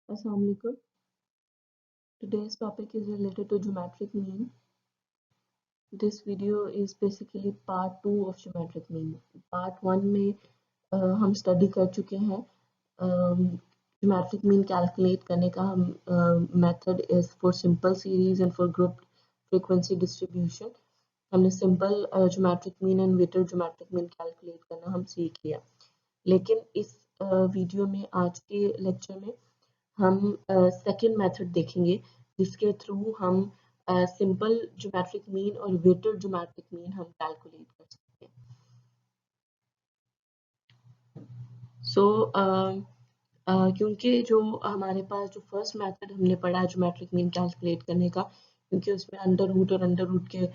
Assalamu alaikum. Today's topic is related to geometric mean. This video is basically part 2 of geometric mean. Part 1 में हम study कर चुके हैं geometric mean calculate करने का method is for simple series and for group frequency distribution. हमने simple geometric mean and weighted geometric mean calculate करना हम सीख लिया. लेकिन इस वीडियो में आज के लेक्चर में हम सेकेंड मेथड देखेंगे जिसके थ्रू हम सिंपल ज्योमेट्रिक मीन और वेटेड ज्योमेट्रिक मीन हम कैलकुलेट कर सकते हैं. क्योंकि जो हमारे पास जो फर्स्ट मेथड हमने पढ़ा है ज्योमेट्रिक मीन कैलकुलेट करने का, क्योंकि उसमें अंडर रूट और अंडर रूट के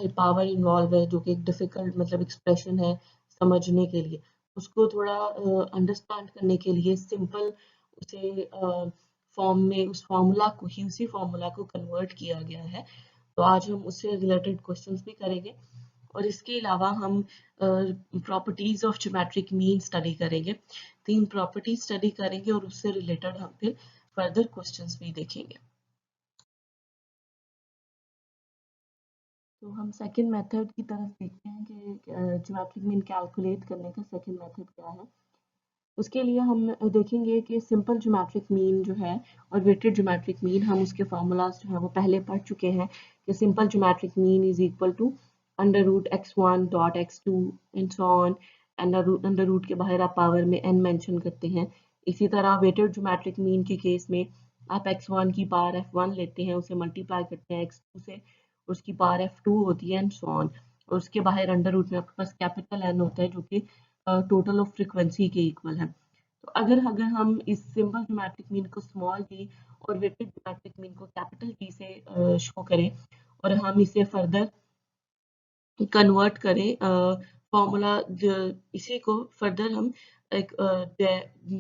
पावर इन्वॉल्व है जो कि एक डिफिकल्ट मतलब एक्सप्रेशन है समझने के लिए. उसको थोड़ा अंडरस्टैंड करने के लिए सिंपल उसे फॉर्म में उस फॉर्मूला को ही उसी फॉर्मूला को कन्वर्ट किया गया है. तो आज हम उससे रिलेटेड क्वेश्चंस भी करेंगे और इसके अलावा हम properties of geometric mean study करेंगे. 3 प्रॉपर्टीज स्टडी करेंगे और उससे रिलेटेड हम फिर फर्दर क्वेश्चंस भी देखेंगे. तो हम सेकंड मेथड की तरफ देखते हैं कि ज्योमेट्रिक मीन कैलकुलेट करने का सेकंड मेथड क्या है. उसके लिए हम देखेंगे कि सिंपल ज्योमेट्रिक मीन जो है और वेटेड ज्योमेट्रिक मीन हम उसके फार्मूलाज जो है वो पहले पढ़ चुके हैं कि simple geometric mean is equal to under root x1 dot x2 and so on. Under root के बाहर आप पावर में n मेंशन करते हैं. इसी तरह वेटेड ज्योमेट्रिक मीन के केस में आप x1 की पावर f1 लेते हैं, उसे मल्टीप्लाई करते हैं x2 से, उसकी पावर f2 होती है एंड सो ऑन. और उसके बाहर अंडर रूट में आपके पास कैपिटल n होता है जो कि टोटल ऑफ फ्रीक्वेंसी के इक्वल है. तो अगर अगर हम इस सिंपल ज्योमेट्रिक मीन को स्मॉल जी और वेटेड ज्योमेट्रिक मीन को कैपिटल जी से शो करें और हम इसे फर्दर कन्वर्ट करें फॉर्मूला, इसी को फर्दर हम एक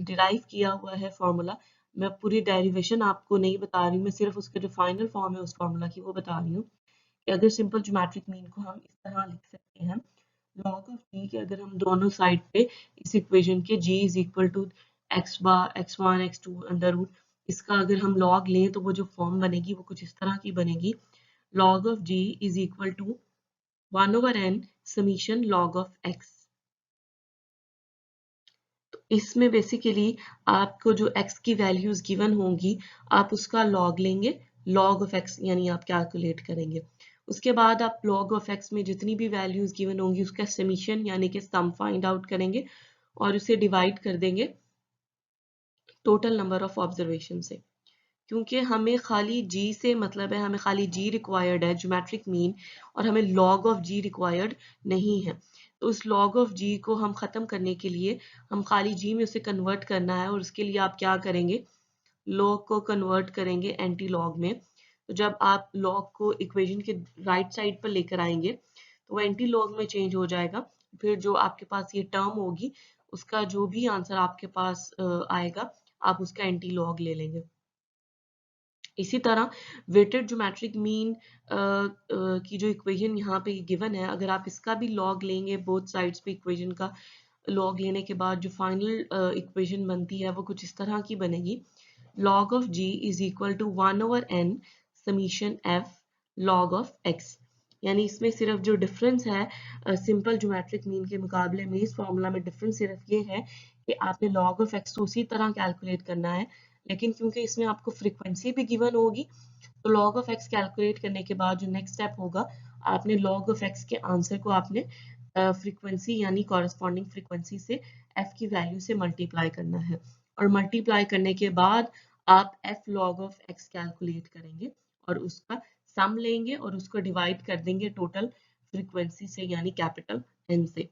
डिराइव किया हुआ है फॉर्मूला. मैं पूरी डेरिवेशन आपको नहीं बता रही हूँ, मैं सिर्फ उसके जो फाइनल फॉर्म है उस फॉर्मूला की वो बता रही हूँ कि अगर सिंपल ज्योमेट्रिक मीन को हम इस तरह लिख सकते हैं log ऑफ g के अगर हम दोनों साइड पे इस इक्वेशन के g is equal to x bar x1 x2 under root, इसका अगर हम log लें तो वो जो फॉर्म बनेगी वो कुछ इस तरह की बनेगी. log of g is equal to 1 over n summation log of x. तो इसमें बेसिकली आपको जो x की वैल्यूज गिवन होंगी आप उसका log लेंगे, log ऑफ x यानी आप कैलकुलेट करेंगे. उसके बाद आप log ऑफ x में जितनी भी वैल्यूज गिवन होंगी उसका समीशन यानी कि सम फाइंड आउट करेंगे और उसे डिवाइड कर देंगे टोटल नंबर ऑफ ऑब्जर्वेशन से. क्योंकि हमें खाली g से मतलब है, हमें खाली g रिक्वायर्ड है ज्योमेट्रिक मीन और हमें log ऑफ g रिक्वायर्ड नहीं है. तो उस log ऑफ g को हम ख़त्म करने के लिए हम खाली g में उसे कन्वर्ट करना है और उसके लिए आप क्या करेंगे, log को कन्वर्ट करेंगे एंटी log में. तो जब आप log को इक्वेशन के राइट साइड पर लेकर आएंगे तो वो एंटी log में चेंज हो जाएगा. फिर जो आपके पास ये टर्म होगी उसका जो भी आंसर आपके पास आएगा आप उसका एंटी log ले लेंगे. इसी तरह वेटेड ज्योमेट्रिक मीन की जो इक्वेशन यहाँ पे गिवन है, अगर आप इसका भी लॉग लेंगे बोथ साइड्स पे इक्वेशन का लॉग लेने के बाद जो फाइनल इक्वेशन बनती है वो कुछ इस तरह की बनेगी. log of g is equal to 1 over n summation f log of x. यानी इसमें सिर्फ जो डिफरेंस है सिंपल ज्योमेट्रिक मीन के मुकाबले में इस फॉर्मूला में डिफरेंस सिर्फ ये है कि आपने log ऑफ x तो उसी तरह कैलकुलेट करना है, लेकिन क्योंकि इसमें आपको फ्रीक्वेंसी भी गिवन होगी तो log ऑफ x कैलकुलेट करने के बाद जो नेक्स्ट स्टेप होगा आपने log ऑफ x के आंसर को आपने फ्रीक्वेंसी यानी कॉरेस्पॉन्डिंग फ्रीक्वेंसी से f की वैल्यू से मल्टीप्लाई करना है और मल्टीप्लाई करने के बाद आप f log of x calculate करेंगे और उसका सम लेंगे और उसको डिवाइड कर देंगे टोटल फ्रीक्वेंसी से यानी कैपिटल n से.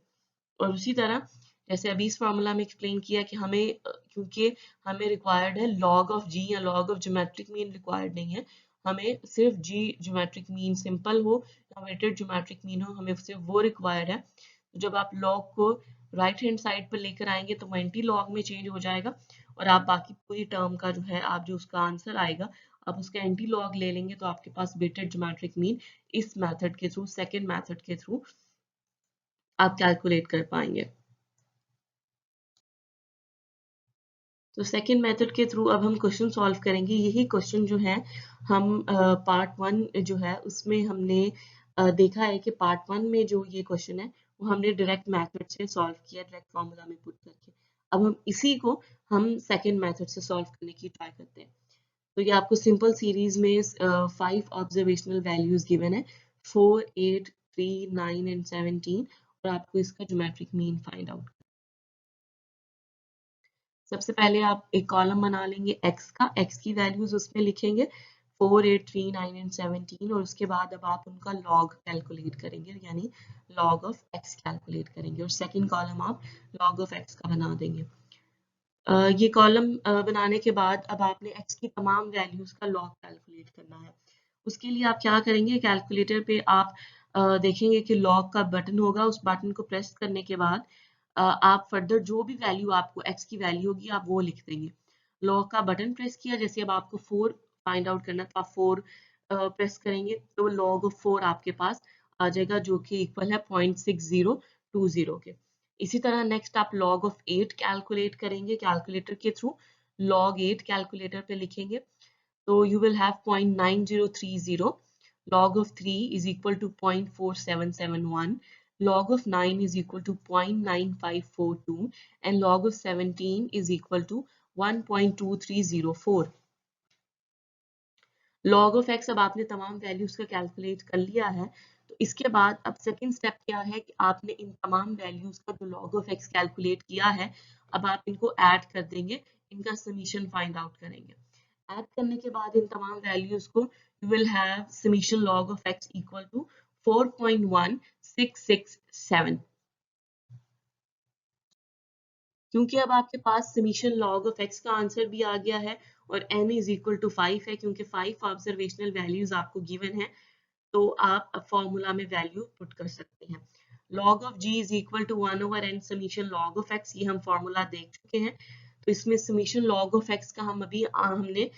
और उसी तरह जैसे अभी इस फार्मूला में एक्सप्लेन किया कि हमें क्योंकि हमें रिक्वायर्ड है log ऑफ g या log of geometric mean required नहीं है, हमें सिर्फ g ज्योमेट्रिक मीन सिंपल हो या वेटेड ज्योमेट्रिक मीन हो, हमें सिर्फ वो रिक्वायर्ड है. तो जब आप log को राइट हैंड साइड पर लेकर आएंगे तो वो एंटी log में चेंज हो जाएगा और आप बाकी पूरी टर्म का जो है आप जो उसका आंसर आएगा आप उसका एंटी log ले लेंगे तो आपके पास वेटेड ज्योमेट्रिक मीन इस मेथड के थ्रू सेकेंड मेथड के थ्रू आप कैलकुलेट कर पाएंगे. तो सेकेंड मेथड के थ्रू अब हम क्वेश्चन सॉल्व करेंगे। यही क्वेश्चन जो है हम पार्ट 1 जो है उसमें हमने देखा है कि पार्ट 1 में जो ये क्वेश्चन है वो हमने डायरेक्ट मेथड से सॉल्व किया, डायरेक्ट फॉर्मूला में पुट करके। अब हम इसी को हम सेकेंड मेथड से सॉल्व करने की ट्राई करते हैं। तो ये आपको सिंपल सीरीज में 5 ऑब्जर्वेशनल वैल्यूज गिवन है, 4, 8, 3, 9 एंड 17, और आपको इसका ज्योमेट्रिक मीन फाइंड आउट। सबसे पहले आप एक कॉलम बना लेंगे x का, x की वैल्यूज उसमें लिखेंगे 4, 8, 3, 9 एंड 17, और उसके बाद अब आप उनका लॉग कैलकुलेट करेंगे, यानी लॉग ऑफ x कैलकुलेट करेंगे, और सेकंड कॉलम आप लॉग ऑफ x का बना देंगे। ये कॉलम बनाने के बाद अब आपने x की तमाम वैल्यूज का लॉग कैलकुलेट करना है। उसके लिए आप क्या करेंगे, कैलकुलेटर पे आप देखेंगे कि लॉग का बटन होगा, उस बटन को प्रेस करने के बाद आप फर्दर जो भी वैल्यू आपको x की वैल्यू होगी आप वो लिख देंगे। लॉग का बटन प्रेस किया, जैसे अब आपको 4 फाइंड आउट करना तो आप 4 प्रेस करेंगे तो लॉग ऑफ 4 आपके पास आ जाएगा, जो कि इक्वल है 0.6020 के। इसी तरह नेक्स्ट आप लॉग ऑफ 8 कैलकुलेट करेंगे कैलकुलेटर के थ्रू। लॉग 8 कैलकुलेटर पे लिखेंगे तो you will have 0.9030, log of 3 is equal to 0.4771, log of 9 is equal to 0.9542, and log of 17 is equal to 1.2304। log of x अब आपने तमाम वैल्यूज का कैलकुलेट कर लिया है, तो इसके बाद अब सेकंड स्टेप क्या है कि आपने इन तमाम वैल्यूज का जो log of x कैलकुलेट किया है अब आप इनको ऐड कर देंगे, इनका समीशन फाइंड आउट करेंगे। ऐड करने के बाद इन तमाम वैल्यूज को you will have summation log of x equal to 4.1667। क्योंकि अब आपके पास समीशन लॉग ऑफ x का आंसर भी आ गया है और n इज इक्वल टू 5 है, क्योंकि 5 ऑब्जर्वेशनल वैल्यूज आपको गिवन है, तो आप अब फॉर्मूला में वैल्यू पुट कर सकते हैं। log of g is equal to 1/n summation log of x, ये हम फॉर्मूला देख चुके हैं। तो इसमें समीशन log of x का हम अभी हमने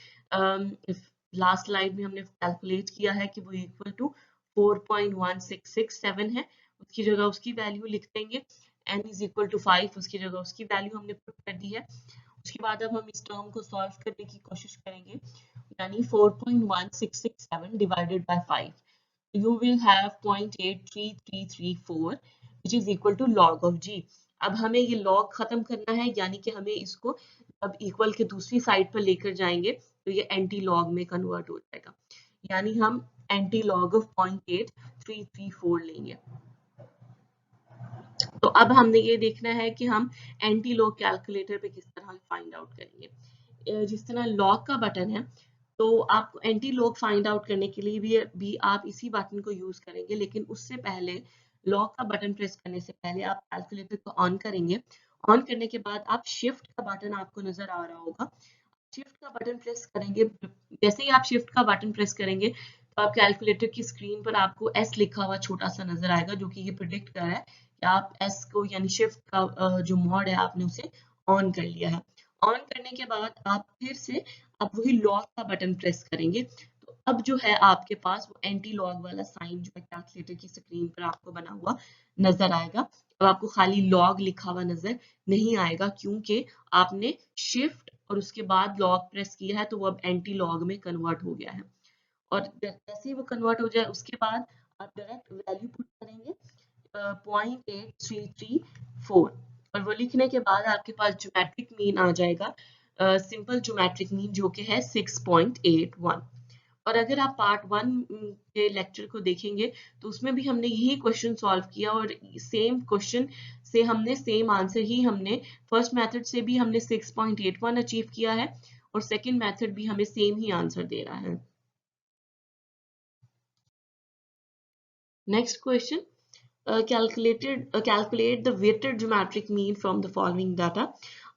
लास्ट स्लाइड में हमने कैलकुलेट किया है कि वो इक्वल टू 4.1667 है। उसकी जगह उसकी वैल्यू लिख देंगे, n इज इक्वल टू 5, उसकी जगह उसकी वैल्यू हमने पुट कर दी है। उसके बाद अब हम इस टर्म को सॉल्व करने की कोशिश करेंगे, यानी 4.1667 divided by 5, you will have 0.83334 which is equal to log of g। अब हमें ये log खत्म करना है, यानी कि हमें इसको अब इक्वल के दूसरी साइड पर लेकर जाएंगे तो ये एंटी लॉग में कन्वर्ट हो जाएगा, यानी हम एंटी लॉग ऑफ 0.8334 लेंगे। तो अब हमने ये देखना है कि हम एंटी लॉग कैलकुलेटर पे किस तरह फाइंड आउट करेंगे। जिस तरह लॉग का बटन है तो आपको एंटी लॉग फाइंड आउट करने के लिए भी आप इसी बटन को यूज करेंगे, लेकिन उससे पहले लॉग का बटन प्रेस करने से पहले आप कैलकुलेटर को ऑन करेंगे। ऑन करने के बाद आप शिफ्ट का बटन आपको नजर आ रहा होगा, शिफ्ट का बटन प्रेस करेंगे। जैसे ही आप शिफ्ट का बटन प्रेस करेंगे तो आप कैलकुलेटर की स्क्रीन पर आपको एस लिखा हुआ छोटा सा नजर आएगा, जो कि ये प्रिडिक्ट कर रहा है कि आप एस को यानी शिफ्ट का जो मोड है आपने उसे ऑन कर लिया है। ऑन करने के बाद आप फिर से आप वही लॉक का बटन प्रेस करेंगे, तो अब जो है आपके पास वो एंटी लॉग वाला साइन जो है कैलकुलेटर की स्क्रीन पर आपको बना हुआ नजर आएगा। अब आपको खाली लॉग लिखा हुआ नजर नहीं आएगा, क्योंकि आपने शिफ्ट और उसके बाद लॉग प्रेस किया है, तो वो अब एंटी लॉग में कन्वर्ट हो गया है। और जैसे ही वो कन्वर्ट हो जाए उसके बाद आप डायरेक्ट वैल्यू पुट करेंगे 0.8334, और वो लिखने के बाद आपके पास ज्योमेट्रिक मीन आ जाएगा, सिंपल ज्योमेट्रिक मीन जो कि है 6.81। और अगर आप पार्ट 1 के लेक्चर को देखेंगे तो उसमें भी हमने यही क्वेश्चन सॉल्व किया, और सेम क्वेश्चन से हमने सेम आंसर ही हमने फर्स्ट मेथड से भी हमने 6.81 अचीव किया है, और सेकंड मेथड भी हमें सेम ही आंसर दे रहा है। Next question, calculate the weighted geometric mean from the following data।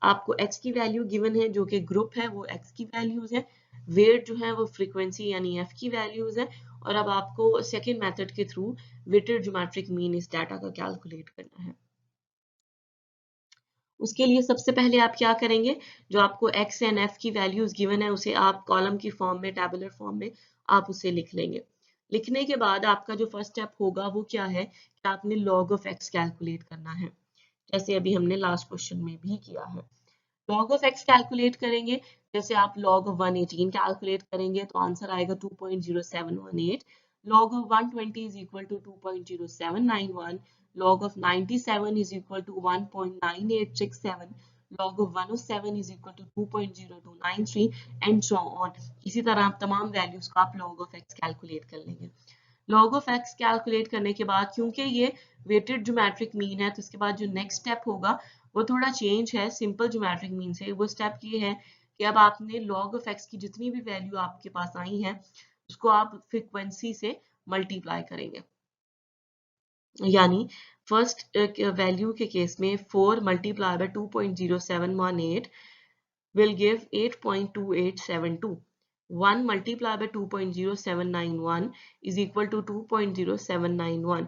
आपको x की वैल्यू गिवन है जो कि ग्रुप है, वो x की वैल्यूज है, वेट जो है वो फ्रीक्वेंसी यानी f की वैल्यूज है, और अब आपको सेकेंड मेथड के थ्रू weighted geometric mean इस डाटा का कैलकुलेट करना है। उसके लिए सबसे पहले आप क्या करेंगे, जो आपको x एंड f की वैल्यूज गिवन है उसे आप कॉलम की फॉर्म में, टैबुलर फॉर्म में आप उसे लिख लेंगे। लिखने के बाद आपका जो फर्स्ट स्टेप होगा वो क्या है कि आपने log of x कैलकुलेट करना है, जैसे अभी हमने लास्ट क्वेश्चन में भी किया है। लॉग ऑफ एक्स कैलकुलेट करेंगे, जैसे आप लॉग ऑफ 118 कैलकुलेट करेंगे तो आंसर आएगा 2.0718। Log of 120 is equal to 2.0791। Log of 97 is equal to 1.9867। log of 107 is equal to 2.0293 and so on। इसी तरह आप तमाम वैल्यूज को आप log of x कैलकुलेट कर लेंगे। log of x कैलकुलेट करने के बाद क्योंकि ये वेटेड ज्योमेट्रिक मीन है तो इसके बाद जो नेक्स्ट स्टेप होगा वो थोड़ा चेंज है सिंपल ज्योमेट्रिक मीन से। वो स्टेप ये है कि अब आपने log of x की जितनी भी वैल्यू आपके पास आई है उसको आप फ्रीक्वेंसी से मल्टीप्लाई करेंगे। यानी फर्स्ट वैल्यू के केस में 4 multiply by 2.0718 will give 8.2872। 1 multiplied by 2.0791 is equal to 2.0791।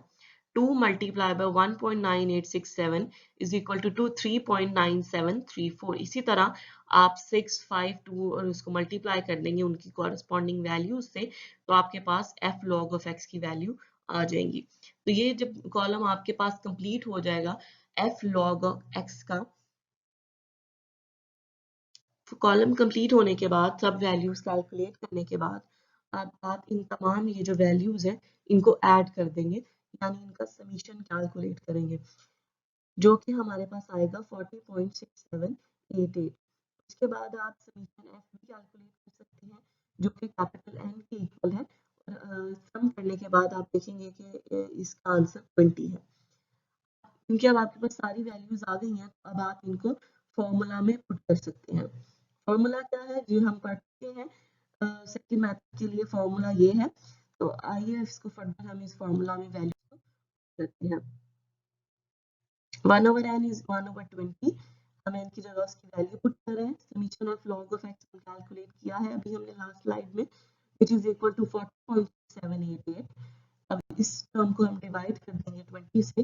2 multiplied by 1.9867 is equal to 3.9734। इसी तरह आप 6, 5, 2 और उसको मल्टीप्लाई कर देंगे उनकी कॉरेस्पॉन्डिंग वैल्यू से तो आपके पास f log of x की वैल्यू आ जाएंगी। तो ये जब कॉलम आपके पास कंप्लीट हो जाएगा f log of x का, कॉलम कंप्लीट होने के बाद सब वैल्यूज कैलकुलेट करने के बाद अब आप इन तमाम ये जो वैल्यूज हैं इनको ऐड कर देंगे, यानी इनका समीशन कैलकुलेट करेंगे जो कि हमारे पास आएगा 40.6788। इसके बाद आप समीशन एफ भी कैलकुलेट कर सकते हैं जो कि कैपिटल एन के इक्वल है और सम करने के बाद आप देखेंगे कि इसका आंसर 20 है। क्योंकि अब आपके पास सारी वैल्यूज आ गई हैं तो अब आप इनको फॉर्मूला में पुट कर सकते हैं। फॉर्मूला क्या है जो हम पढ़ चुके हैं सेकंड मैथड के लिए, फॉर्मूला ये है। तो आइए इसको फर्दर हम इस फॉर्मूला में वैल्यू करते हैं। 1 over n is 1 over 20। हम n की जगह उसकी वैल्यू पुट कर रहे हैं। Summation of log of x को कैलकुलेट किया है अभी हमने लास्ट स्लाइड में, which is equal to 40.788। अब इस टर्म को हम डिवाइड कर देंगे 20 से,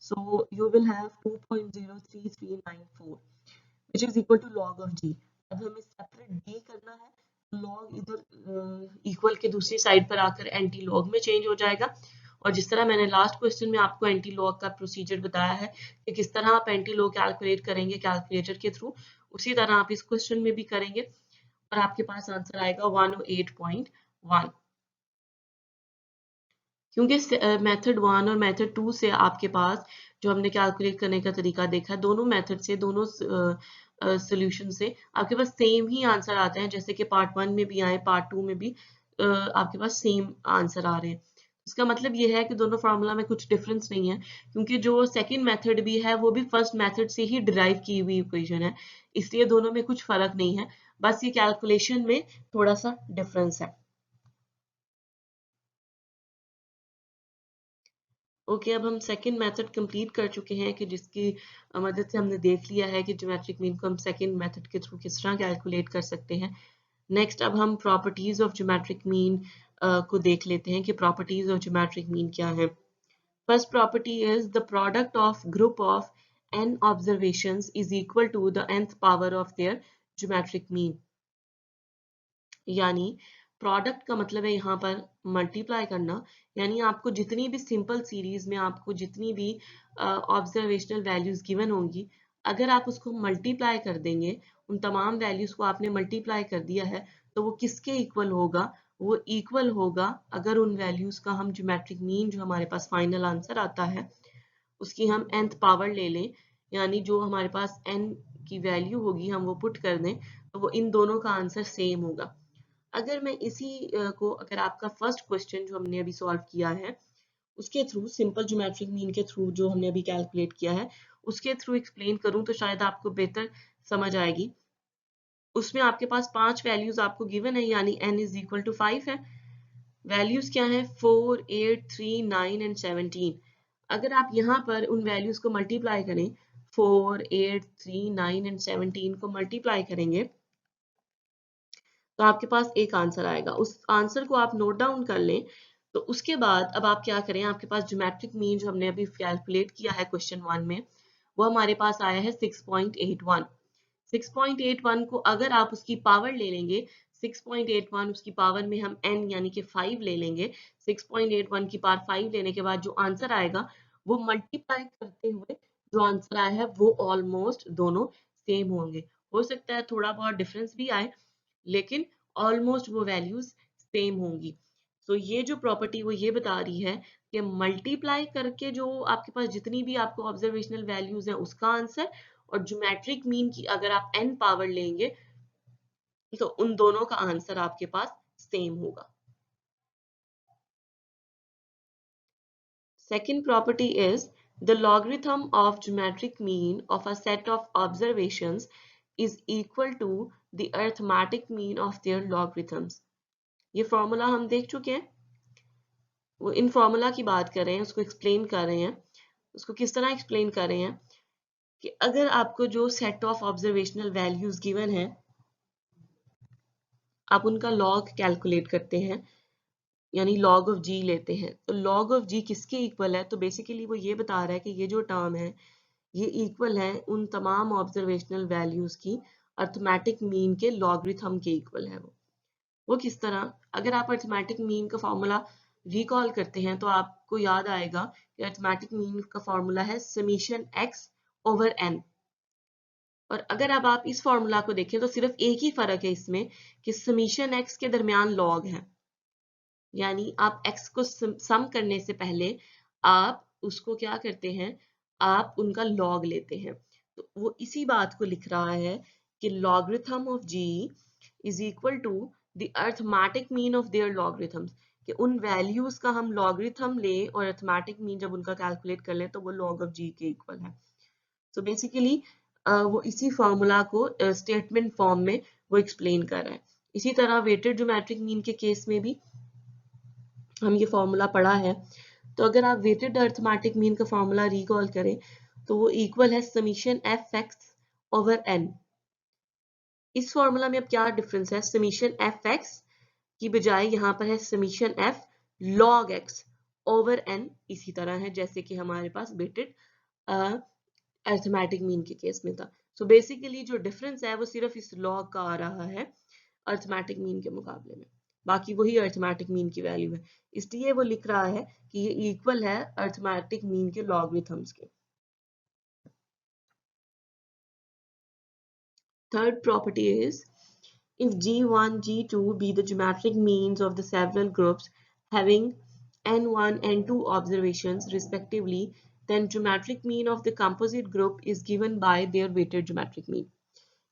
so you will have 2.03394 which is equal to log of g। अब हमें सेपरेट d करना है, log इधर इक्वल के दूसरी साइड पर आकर एंटी लॉग में चेंज हो जाएगा। और जिस तरह मैंने लास्ट क्वेश्चन में आपको एंटी लॉग का प्रोसीजर बताया है कि किस तरह आप एंटी लॉग कैलकुलेट करेंगे कैलकुलेटर के थ्रू, उसी तरह आप इस क्वेश्चन में भी करेंगे और आपके पास आंसर आएगा 108.1। क्योंकि मेथड 1 और मेथड 2 से आपके पास जो हमने कैलकुलेट करने का तरीका देखा है, दोनों मेथड से, दोनों सोल्यूशन से आपके पास सेम ही आंसर आते हैं। जैसे कि पार्ट 1 में भी आए, पार्ट 2 में भी आपके पास सेम आंसर आ रहे हैं। इसका मतलब ये है कि दोनों फार्मूला में कुछ डिफरेंस नहीं है, क्योंकि जो सेकंड मेथड भी है वो भी फर्स्ट मेथड से ही डिराइव की हुई इक्वेशन है, इसलिए दोनों में कुछ फर्क नहीं है, बस ये कैलकुलेशन में थोड़ा सा डिफरेंस है। ओके, अब हम सेकंड मेथड कंप्लीट कर चुके हैं कि जिसकी मदद से हमने देख लिया है कि ज्योमेट्रिक मीन को हम सेकंड मेथड के थ्रू किस तरह कैलकुलेट कर सकते हैं। नेक्स्ट अब हम प्रॉपर्टीज ऑफ ज्योमेट्रिक मीन को देख लेते हैं कि प्रॉपर्टीज ऑफ ज्योमेट्रिक मीन क्या है। First property is the product of group of n observations is equal to the nth power of their geometric mean। यानी प्रोडक्ट का मतलब है यहाँ पर मल्टीप्लाई करना, यानी आपको जितनी भी सिंपल सीरीज में आपको जितनी भी ऑब्जर्वेशनल वैल्यूज गिवन होंगी, अगर आप उसको मल्टीप्लाई कर देंगे, उन तमाम वैल्यूज को आपने मल्टीप्लाई कर दिया है तो वो किसके इक्वल होगा? वो इक्वल होगा अगर उन वैल्यूज का हम ज्योमेट्रिक मीन जो हमारे पास फाइनल आंसर आता है उसकी हम nth पावर ले लें, यानी जो हमारे पास n की वैल्यू होगी हम वो पुट कर दें तो वो इन दोनों का आंसर सेम होगा। अगर मैं इसी को, अगर आपका फर्स्ट क्वेश्चन जो हमने अभी सॉल्व किया है उसके थ्रू, सिंपल ज्योमेट्रिक मीन के थ्रू जो हमने अभी कैलकुलेट किया है उसके थ्रू एक्सप्लेन करूं तो शायद आपको बेहतर समझ आएगी। उसमें आपके पास 5 वैल्यूज आपको गिवन है, यानी n इज इक्वल टू 5 है। वैल्यूज क्या है? 4, 8, 3, 9 एंड 17। अगर आप यहाँ पर उन वैल्यूज को मल्टीप्लाई करें, 4, 8, 3, 9 एंड 17 को मल्टीप्लाई करेंगे तो आपके पास एक आंसर आएगा। उस आंसर को आप नोट डाउन कर लें। तो उसके बाद अब आप क्या करें, आपके पास ज्योमेट्रिक मीन जो हमने अभी कैलकुलेट किया है क्वेश्चन 1 में, वो हमारे पास आया है 6.81। 6.81 को अगर आप उसकी पावर ले लेंगे, 6.81 उसकी पावर में हम n यानी कि 5 ले लेंगे, 6.81 की पावर 5 लेने के बाद जो आंसर आएगा वो मल्टीप्लाई करते हुए जो आंसर आया है वो ऑलमोस्ट दोनों सेम होंगे। हो सकता है थोड़ा बहुत डिफरेंस भी आए, लेकिन ऑलमोस्ट वो वैल्यूज सेम होंगी। तो ये जो प्रॉपर्टी वो ये बता रही है कि मल्टीप्लाई करके जो आपके पास जितनी भी आपको ऑब्जर्वेशनल वैल्यूज है उसका आंसर, और ज्योमेट्रिक मीन की अगर आप n पावर लेंगे तो उन दोनों का आंसर आपके पास सेम होगा। Second property is the logarithm of geometric mean of a set of observations is equal to the arithmetic mean of their logarithms। ये फॉर्मूला हम देख चुके हैं, वो इन फॉर्मूला की बात कर रहे हैं, उसको एक्सप्लेन कर रहे हैं। उसको किस तरह एक्सप्लेन कर रहे हैं कि अगर आपको जो set of observational values given है, आप उनका लॉग कैलकुलेट करते हैं, यानी लॉग ऑफ जी लेते हैं, तो लॉग ऑफ जी किसके इक्वल है? तो बेसिकली वो ये बता रहा है कि ये जो टर्म है ये इक्वल है उन तमाम ऑब्जर्वेशनल वैल्यूज की अर्थमेटिक मीन के लॉगरिथम के इक्वल है। वो किस तरह? अगर आप अर्थमेटिक मीन का फॉर्मूला रिकॉल करते हैं तो आपको याद आएगा कि अर्थमेटिक मीन का फॉर्मूला है समीशन एक्स ओवर एन। और अगर अब आप इस फॉर्मूला को देखें तो सिर्फ एक ही फर्क है इसमें कि समीशन एक्स के दरमियान लॉग है, यानी आप x को सम करने से पहले आप उसको क्या करते हैं, आप उनका लॉग लेते हैं। तो वो इसी बात को लिख रहा है कि logarithm of g is equal to the arithmetic mean of their logarithms, कि उन वैल्यूज का हम लॉगरिथम ले और अर्थमेटिक मीन जब उनका कैलकुलेट कर लें तो वो लॉग ऑफ g के इक्वल है। तो बेसिकली वो इसी फॉर्मूला को स्टेटमेंट फॉर्म में वो एक्सप्लेन कर रहा है। इसी तरह वेटेड ज्योमेट्रिक मीन के केस में भी हम ये फॉर्मूला पढ़ा है। तो अगर आप वेटेड अर्थमेटिक मीन का फॉर्मूला रिकॉल करें तो वो इक्वल है summation f x over n. इस फॉर्मूला में अब क्या डिफरेंस है? समीशन एफ एक्स की बजाय यहाँ पर है summation f log x over n, इसी तरह है जैसे कि हमारे पास वेटेड अर्थमेटिक मीन के केस में था। सो बेसिकली जो डिफरेंस है वो सिर्फ इस लॉग का आ रहा है अर्थमेटिक मीन के मुकाबले में, बाकी वही अर्थमेटिक मीन की वैल्यू है, इसलिए वो लिख रहा है कि ये इक्वल है अर्थमेटिक मीन के लॉगरिथम्स के। Third property is if G1, G2 be the geometric means of the several groups having n1 and 2 observations respectively, then geometric mean of the composite group is given by their weighted geometric mean।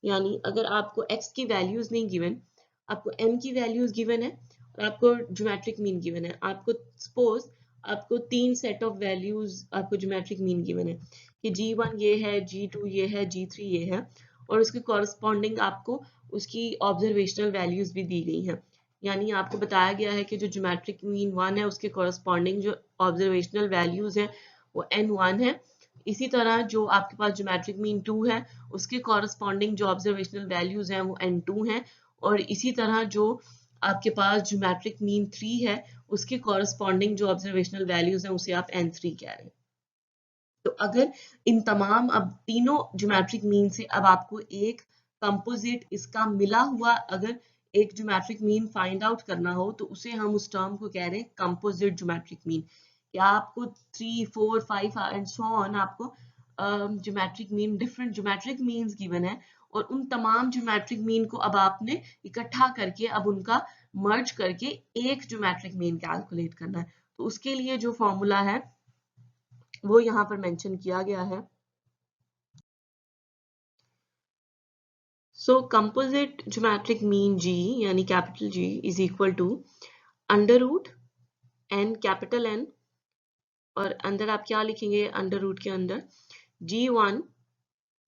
यानी अगर आपको x की values नहीं given, आपको n की values given है और आपको ज्योमेट्रिक मीन गिवन है, आपको सपोज आपको तीन सेट ऑफ वैल्यूज आपको ज्योमेट्रिक मीन गिवन है कि G1 ये है, G2 ये है, G3 ये है, और उसके कॉरस्पॉन्डिंग आपको उसकी ऑब्जर्वेशनल वैल्यूज भी दी गई हैं। यानी आपको बताया गया है कि जो ज्योमेट्रिक मीन 1 है उसके कॉरस्पॉन्डिंग जो ऑब्जर्वेशनल वैल्यूज हैं वो n1 है। इसी तरह जो आपके पास ज्योमेट्रिक मीन 2 है उसके कॉरस्पॉन्डिंग जो ऑब्जर्वेशनल वैल्यूज हैं वो n2 हैं, और इसी तरह जो आपके पास ज्योमेट्रिक मीन 3 है उसके कॉरस्पॉन्डिंग जो ऑब्जर्वेशनल वैल्यूज हैं उसे आप n3 कह रहे हैं। तो अगर इन तमाम अब तीनों ज्योमेट्रिक मीन से अब आपको एक कंपोजिट इसका मिला हुआ अगर एक ज्योमेट्रिक मीन फाइंड आउट करना हो तो उसे हम उस टर्म को कह रहे हैं कंपोजिट ज्योमेट्रिक मीन। या आपको 3, 4, 5 एंड सो ऑन आपको geometric mean different geometric means given है, और उन तमाम ज्योमेट्रिक मीन को अब आपने इकट्ठा करके अब उनका मर्ज करके एक ज्योमेट्रिक मीन कैलकुलेट करना है। तो उसके लिए जो फॉर्मूला है वो यहाँ पर मेंशन किया गया है। So composite geometric mean G यानी capital G is equal to under root n capital N, और अंदर आप क्या लिखेंगे अंडर रूट के अंदर G1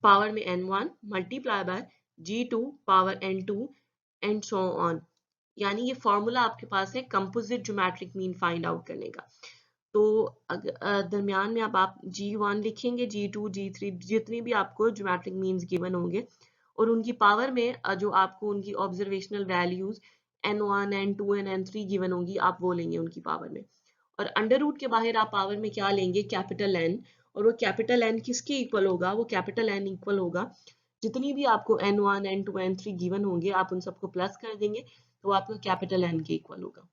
पावर में n1 multiply by G2 power n2 and so on. यानी ये फॉर्मूला आपके पास है composite geometric mean find out करने का। तो दरमियान में अब आप G1 लिखेंगे, G2, G3 जितनी भी आपको ज्योमेट्रिक मीन्स गिवन होंगे, और उनकी पावर में जो आपको उनकी observational values n1, n2 and n3 given होंगी आप वो लेंगे उनकी पावर में, और अंडर रूट के बाहर आप पावर में क्या लेंगे कैपिटल N, और वो कैपिटल N किसके इक्वल होगा? वो कैपिटल N इक्वल होगा जितनी भी आपको n1, n2, n3 गिवन होंगे आप उन सबको प्लस कर देंगे तो आपका कैपिटल N के इक्वल होगा।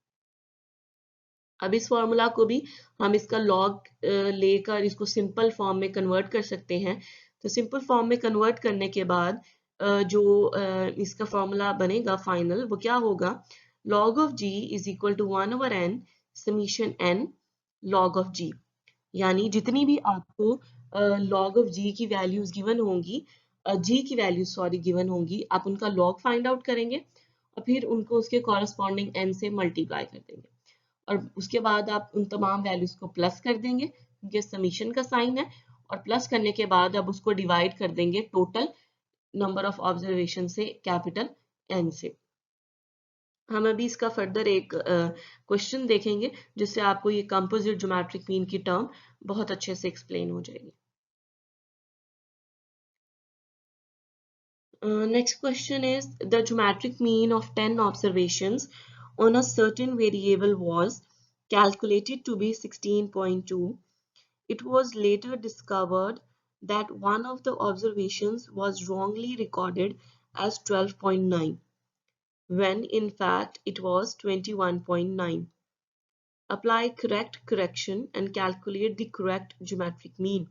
अब इस फॉर्मूला को भी हम इसका लॉग लेकर इसको सिंपल फॉर्म में कन्वर्ट कर सकते हैं। तो सिंपल फॉर्म में कन्वर्ट करने के बाद इसका फॉर्मूला बनेगा फाइनल वो क्या होगा, log of g is equal to 1/n summation n log of g। यानी जितनी भी आपको log of g की वैल्यूज गिवन होंगी, g की वैल्यूज सॉरी गिवन होंगी, आप उनका log फाइंड आउट करेंगे और फिर उनको उसके कॉरस्पॉन्डिंग n से मल्टीप्लाई कर देंगे और उसके बाद आप उन तमाम वैल्यूज को प्लस कर देंगे क्योंकि समीशन का साइन है, और प्लस करने के बाद अब उसको डिवाइड कर देंगे टोटल नंबर ऑफ ऑब्जर्वेशन से कैपिटल एन से। हम अभी इसका फर्दर एक क्वेश्चन देखेंगे जिससे आपको ये कंपोजिट ज्योमेट्रिक मीन की टर्म बहुत अच्छे से एक्सप्लेन हो जाएगी। Next question is the geometric mean of 10 observations on a certain variable was calculated to be 16.2. It was later discovered that one of the observations was wrongly recorded as 12.9 when in fact it was 21.9. Apply correct correction and calculate the correct geometric mean.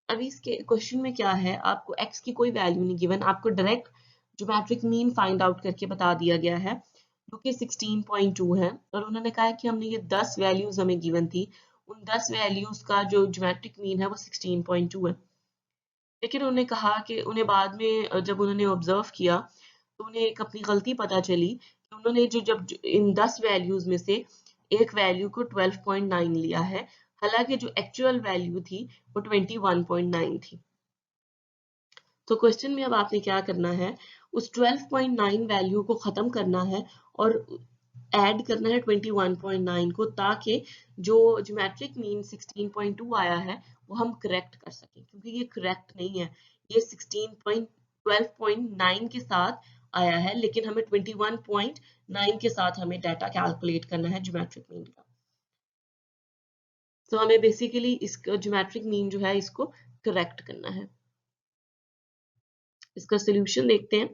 अभी इसके question में क्या है, आपको x की कोई value नहीं given, आपको direct geometric mean find out करके बता दिया गया है जो कि 16.2 है, और उन्होंने कहा है कि हमने ये 10 वैल्यूज हमें गिवन थी, उन 10 वैल्यूज का जो ज्योमेट्रिक मीन है वो 16.2 है। लेकिन उन्होंने कहा कि उन्हें बाद में जब उन्होंने ऑब्जर्व किया तो उन्हें एक अपनी गलती पता चली कि उन्होंने जब इन 10 वैल्यूज में से एक वैल्यू को 12.9 लिया है, हालांकि जो एक्चुअल वैल्यू थी वो 21.9 थी। तो क्वेश्चन में अब आपने क्या करना है, उस 12.9 वैल्यू को खत्म करना है और ऐड करना है 21.9 को, ताकि जो ज्योमेट्रिक मीन 16.2 आया है वो हम करेक्ट कर सकें, क्योंकि ये करेक्ट नहीं है, ये 12.9 के साथ आया है, लेकिन हमें 21.9 के साथ हमें डाटा कैलकुलेट करना है ज्योमेट्रिक मीन का। तो हमें बेसिकली इसका ज्योमेट्रिक मीन जो है इसको करेक्ट करना है। इसका सोल्यूशन देखते हैं।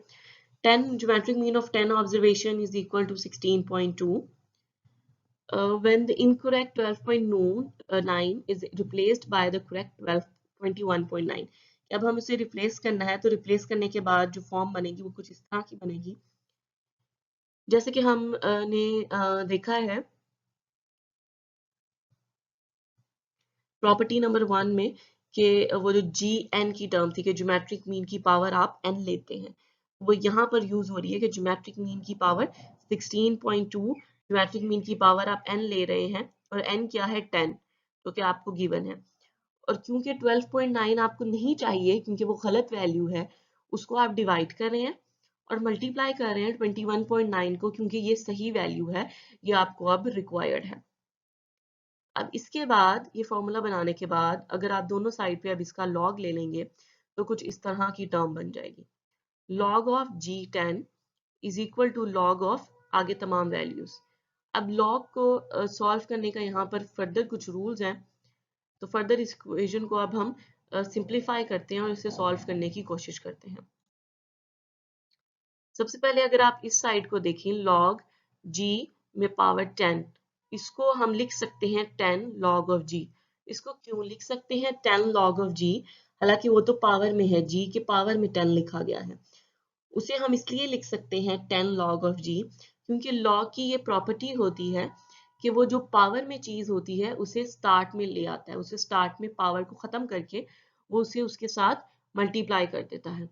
10 geometric mean of 10 observation is equal to 16.2. When the incorrect 12.9 is replaced by the correct 21.9. अब हम इसे रिप्लेस करना है, तो रिप्लेस करने के बाद जो फॉर्म बनेगी वो कुछ इस तरह की बनेगी, जैसे कि हम ने देखा है प्रॉपर्टी नंबर 1 में कि वो जो जी एन की टर्म थी कि ज्योमेट्रिक मीन की पावर आप एन लेते हैं, वो यहाँ पर यूज हो रही है कि ज्योमेट्रिक मीन की पावर 16.2, ज्योमेट्रिक मीन की पावर आप एन ले रहे हैं और एन क्या है 10, तो क्या आपको गिवन है, और क्योंकि 12.9 आपको नहीं चाहिए क्योंकि वो गलत वैल्यू है, उसको आप डिवाइड कर रहे हैं और मल्टीप्लाई कर रहे हैं 21.9 को, क्योंकि ये सही वैल्यू है, ये आपको अब रिक्वायर्ड है। अब इसके बाद ये फॉर्मूला बनाने के बाद अगर आप दोनों साइड पे अब इसका लॉग ले लेंगे तो कुछ इस तरह की टर्म बन जाएगी, log of g10 is equal to log of आगे तमाम वैल्यूज। अब लॉग को सॉल्व करने का यहाँ पर फर्दर कुछ रूल्स हैं, तो फर्दर इस इक्वेशन को अब हम सिंप्लीफाई करते हैं और इसे सॉल्व करने की कोशिश करते हैं। सबसे पहले अगर आप इस साइड को देखें, log g में पावर 10, इसको हम लिख सकते हैं 10 log of g। इसको क्यों लिख सकते हैं 10 log of g, हालांकि वो तो पावर में है, g के पावर में 10 लिखा गया है, उसे हम इसलिए लिख सकते हैं 10 log of g क्योंकि log की ये प्रॉपर्टी होती है कि वो जो पावर में चीज होती है उसे स्टार्ट में ले आता है, उसे स्टार्ट में पावर को खत्म करके वो उसे उसके साथ मल्टीप्लाई कर देता है।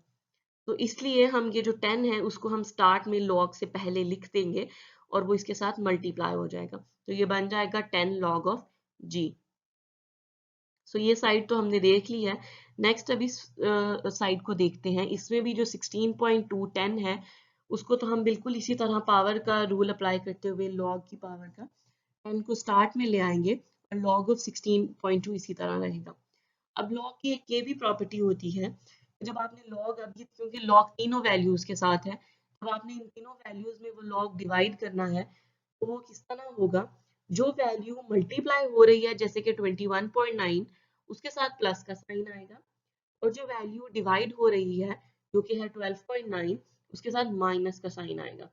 तो इसलिए हम ये जो 10 है उसको हम स्टार्ट में log से पहले लिख देंगे और वो इसके साथ मल्टीप्लाई हो जाएगा, तो ये बन जाएगा 10 log of g। सो ये साइड तो हमने देख ली है। नेक्स्ट अभी साइड को देखते हैं, इसमें भी जो 16.210 है उसको तो हम बिल्कुल इसी तरह पावर का रूल अप्लाई करते हुए log की पावर का 10 को स्टार्ट में ले आएंगे और log of 16.2 इसी तरह रहेगा। अब log की एक ये भी प्रॉपर्टी होती है, जब आपने log, अब क्योंकि log तीनों वैल्यूज के साथ है, अब आपने इन तीनों वैल्यूज में वो log डिवाइड करना है, तो वो किस तरह होगा, जो वैल्यू मल्टीप्लाई हो रही है जैसे कि 21.9 उसके साथ प्लस का साइन आएगा, और जो वैल्यू डिवाइड हो रही है जो कि है 12.9 उसके साथ माइनस का साइन आएगा।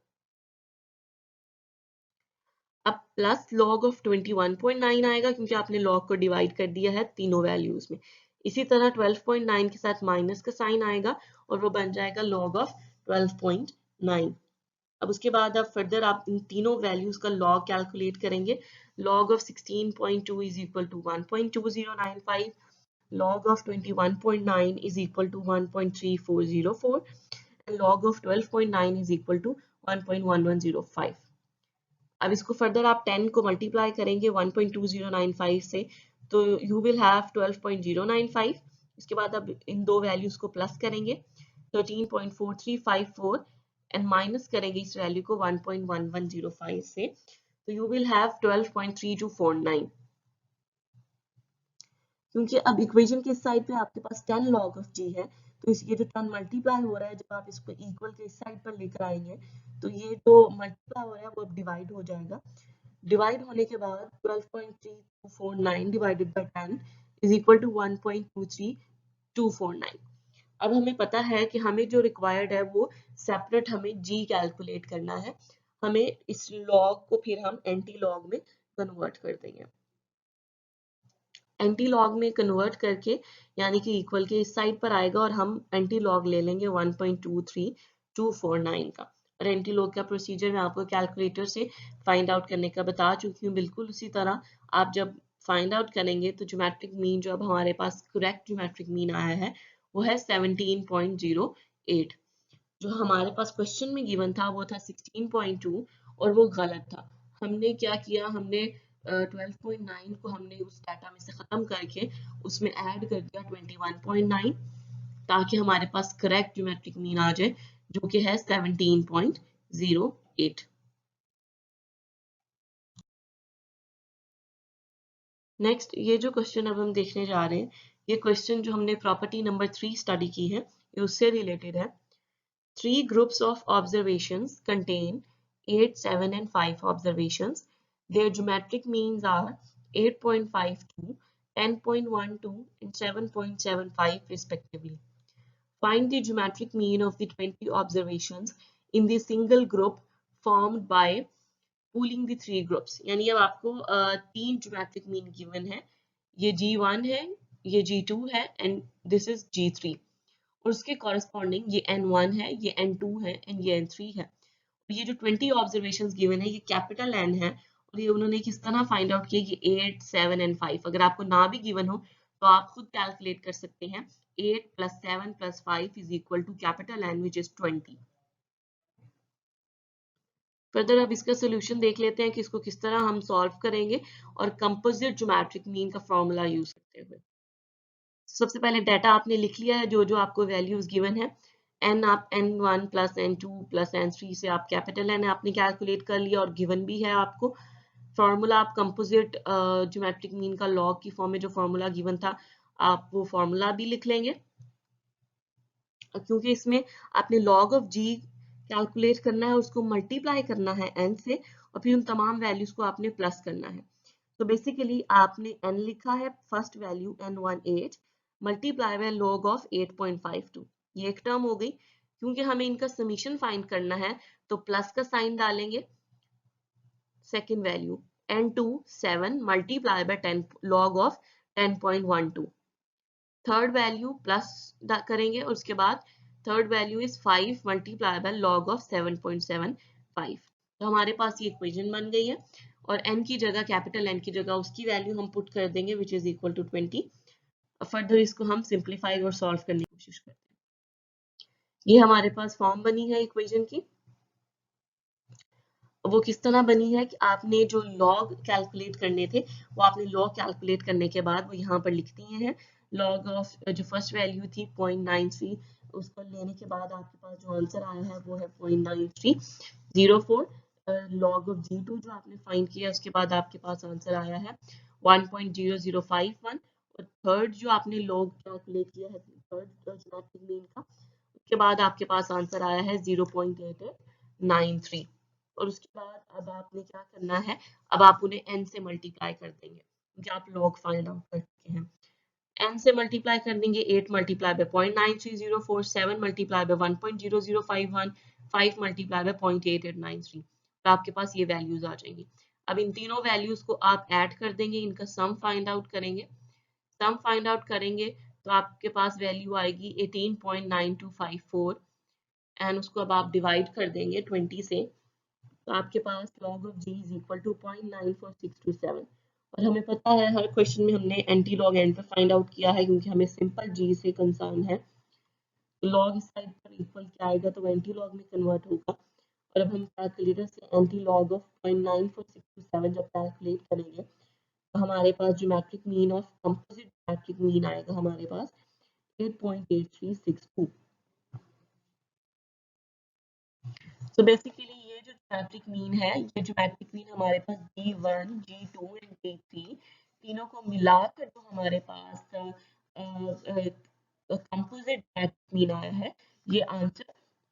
अब प्लस log ऑफ 21.9 आएगा क्योंकि आपने log को डिवाइड कर दिया है तीनों वैल्यूज में, इसी तरह 12.9 के साथ माइनस का साइन आएगा और वो बन जाएगा log ऑफ 12.9। अब उसके बाद आप फर्दर आप इन तीनों वैल्यूज का लॉग कैलकुलेट करेंगे। log of 16.2 is equal to 1.2095, log of 21.9 is equal to 1.3404 and log of 12.9 is equal to 1.1105। अब इसको फर्दर आप 10 को मल्टीप्लाई करेंगे 1.2095 से तो यू विल हैव 12.095। इसके बाद अब इन दो वैल्यूज को प्लस करेंगे 13.4354 एंड माइनस करेंगे इस वैल्यू को 1.1105 से तो यू विल हैव 12.3249। क्योंकि अब इक्वेशन के साइड पे आपके पास 10 log ऑफ g है तो इस ये जो 10 मल्टीप्लाई हो रहा है जब आप इसको इक्वल के इस साइड पर लेकर आएंगे तो ये जो मल्टीप्लाई हो रहा है वो अब डिवाइड हो जाएगा। डिवाइड होने के बाद 12.3249 divided by 10 is equal to 1.23249। अब हमें पता है कि हमें जो रिक्वायर्ड है वो सेपरेट हमें g कैलकुलेट करना है। हमें इस लॉग को फिर हम एंटी लॉग में कन्वर्ट कर देंगे। एंटी लॉग में कन्वर्ट करके यानी कि इक्वल के इस साइड पर आएगा और हम एंटी लॉग ले लेंगे 1.23249 का। और एंटी लॉग का प्रोसीजर मैं आपको कैलकुलेटर से फाइंड आउट करने का बता चुकी हूँ। बिल्कुल उसी तरह आप जब फाइंड आउट करेंगे तो ज्योमेट्रिक मीन जो अब हमारे पास करेक्ट ज्योमेट्रिक मीन आया है वो है 17.08। जो हमारे पास क्वेश्चन में गिवन था वो था 16.2 और वो गलत था। हमने क्या किया, हमने 12.9 को हमने उस डाटा में से खत्म करके उसमें ऐड कर दिया 21.9 ताकि हमारे पास करेक्ट ज्योमेट्रिक मीन आ जाए जो कि है 17.08। नेक्स्ट ये जो क्वेश्चन अब हम देखने जा रहे हैं ये क्वेश्चन जो हमने प्रॉपर्टी नंबर 3 स्टडी की है ये उससे रिलेटेड है। Three groups of observations contain 8, 7 and 5 observations. Their geometric means are 8.52, 10.12 and 7.75 respectively. Find the geometric mean of the 20 observations in the single group formed by pooling the three groups. यानी अब आपको तीन geometric mean given है, ये G1 है, ये G2 है and this is G3 और उसके कॉरेस्पॉन्डिंग ये N1 है, ये N2 है एंड ये N3 है। ये जो 20 ऑब्जर्वेशंस गिवन है ये कैपिटल N है और ये उन्होंने किस तरह फाइंड आउट किया कि 8, 7 एंड 5। अगर आपको ना भी गिवन हो तो आप खुद कैलकुलेट कर सकते हैं 8 + 7 + 5 is equal to capital N which is 20। Further अब इसका सोल्यूशन देख लेते हैं कि इसको किस तरह हम सॉल्व करेंगे और कंपोजिट ज्योमेट्रिक मीन का फॉर्मूला यूज करते हुए। सबसे पहले डाटा आपने लिख लिया है जो जो आपको वैल्यूज गिवन है। एन आप N1 + N2 + N3 से आप कैपिटल N आपने कैलकुलेट कर लिया और गिवन भी है आपको फॉर्मूला। आप कंपोजिट ज्योमेट्रिक मीन का लॉग की फॉर्म में जो फॉर्मूला गिवन था आप वो फॉर्मूला भी लिख लेंगे क्योंकि इसमें आपने लॉग ऑफ जी कैलकुलेट करना है, उसको मल्टीप्लाई करना है n से और फिर उन तमाम वैल्यूज को आपने प्लस करना है। तो बेसिकली आपने n लिखा है first value N1 8 multiply by log of 8.52। ये एक टर्म हो गई। क्योंकि हमें इनका समीशन फाइंड करना है तो प्लस का साइन डालेंगे। Second value N2 7 multiply by 10 log of 10.12। Third value plus करेंगे और उसके बाद third value is 5 multiply by log of 7.75। तो हमारे पास ये इक्वेशन बन गई है और n की जगह कैपिटल N की जगह उसकी वैल्यू हम पुट कर देंगे which is equal to 20। Further इसको हम सिंप्लीफाई और सॉल्व करने की कोशिश करते हैं। ये हमारे पास फॉर्म बनी है इक्वेशन की। वो किस तरह बनी है कि आपने जो लॉग कैलकुलेट करने थे वो आपने लॉग कैलकुलेट करने के बाद वो यहाँ पर लिख दिए हैं। लॉग ऑफ जो फर्स्ट वैल्यू थी 0.93 उसको लेने के बाद आपके पास जो आंसर आया है वो है 0.9304। लॉग ऑफ G2 जो आपने फाइंड किया उसके बाद आपके पास आंसर आया है 1.0051 और थर्ड जो आपने लॉग कैलकुलेट किया है थर्ड ज्योमेट्रिक मीन का उसके बाद आपके पास आंसर आया है 0.8893। और उसके बाद अब आपने क्या करना है, अब आप उन्हें n से मल्टीप्लाई कर देंगे क्योंकि आप लॉग फाइंड आउट कर चुके हैं। n से मल्टीप्लाई कर देंगे 8 multiply by 0.9304, 7 multiply by 1.0051, 5 multiply by 0.8893। तो आपके पास ये वैल्यूज आ जाएंगी। अब इन तीनों वैल्यूज को आप ऐड कर देंगे, इनका सम फाइंड आउट करेंगे। सम फाइंड आउट करेंगे तो आपके पास वैल्यू आएगी 18.9254 एंड उसको अब आप डिवाइड कर देंगे 20 से, तो आपके पास log of g is equal to 0.94627। और हमें पता है हर क्वेश्चन में हमने एंटी लॉग एंड पे फाइंड आउट किया है क्योंकि हमें सिंपल g से कंसर्न है। लॉग इस साइड पर इक्वल क्या आएगा तो एंटी लॉग में कन्वर्ट होगा। और अब हम कैलकुलेटर से एंटी लॉग ऑफ 0.94627 जब कैलकुलेट करेंगे तो हमारे पास geometric mean of composite geometric mean आएगा हमारे पास 8.8362। तो बेसिकली ये जो ज्योमेट्रिक मीन है, ये ज्योमेट्रिक मीन हमारे पास G1, G2 एंड G3 तीनों को मिलाकर जो हमारे पास कंपोजिट ज्योमेट्रिक मीन आया है, ये आंसर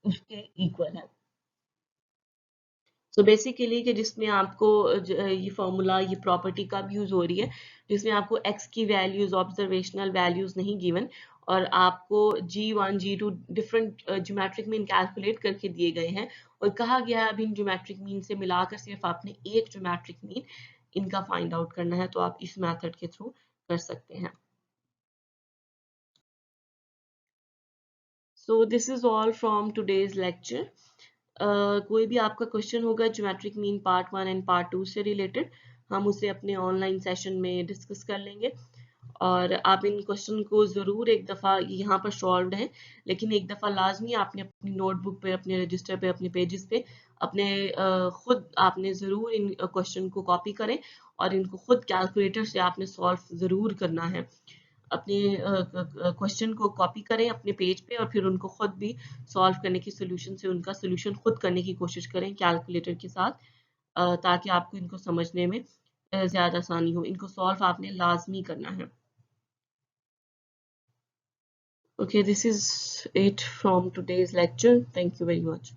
उसके इक्वल है। सो बेसिकली कि जिसमें आपको ये फॉर्मूला, ये प्रॉपर्टी कब यूज हो रही है, जिसमें आपको x की वैल्यूज, ऑब्जर्वेशनल वैल्यूज नहीं गिवन और आपको G1, G2 different geometric mean calculate करके दिए गए हैं और कहा गया है अब इन ज्योमेट्रिक मीन से मिलाकर सिर्फ आपने एक ज्योमेट्रिक मीन इनका फाइंड आउट करना है, तो आप इस मेथड के थ्रू कर सकते हैं। So this is all from today's lecture. कोई भी आपका क्वेश्चन होगा geometric mean part 1 and part 2 से रिलेटेड, हम उसे अपने ऑनलाइन सेशन में डिस्कस कर लेंगे। और आप इन क्वेश्चन को ज़रूर एक दफ़ा, यहाँ पर सॉल्व्ड है लेकिन एक दफ़ा लाजमी आपने अपनी नोटबुक पे, अपने रजिस्टर पे, अपने पेजेस पे अपने खुद आपने ज़रूर इन क्वेश्चन को कॉपी करें और इनको खुद कैलकुलेटर से आपने सॉल्व ज़रूर करना है। अपने क्वेश्चन को कॉपी करें अपने पेज पे और फिर उनको खुद भी सॉल्व करने की सोल्यूशन से उनका सोल्यूशन खुद करने की कोशिश करें कैलकुलेटर के साथ, ताकि आपको इनको समझने में ज़्यादा आसानी हो। इनको सॉल्व आपने लाजमी करना है। Okay, this is it from today's lecture. Thank you very much.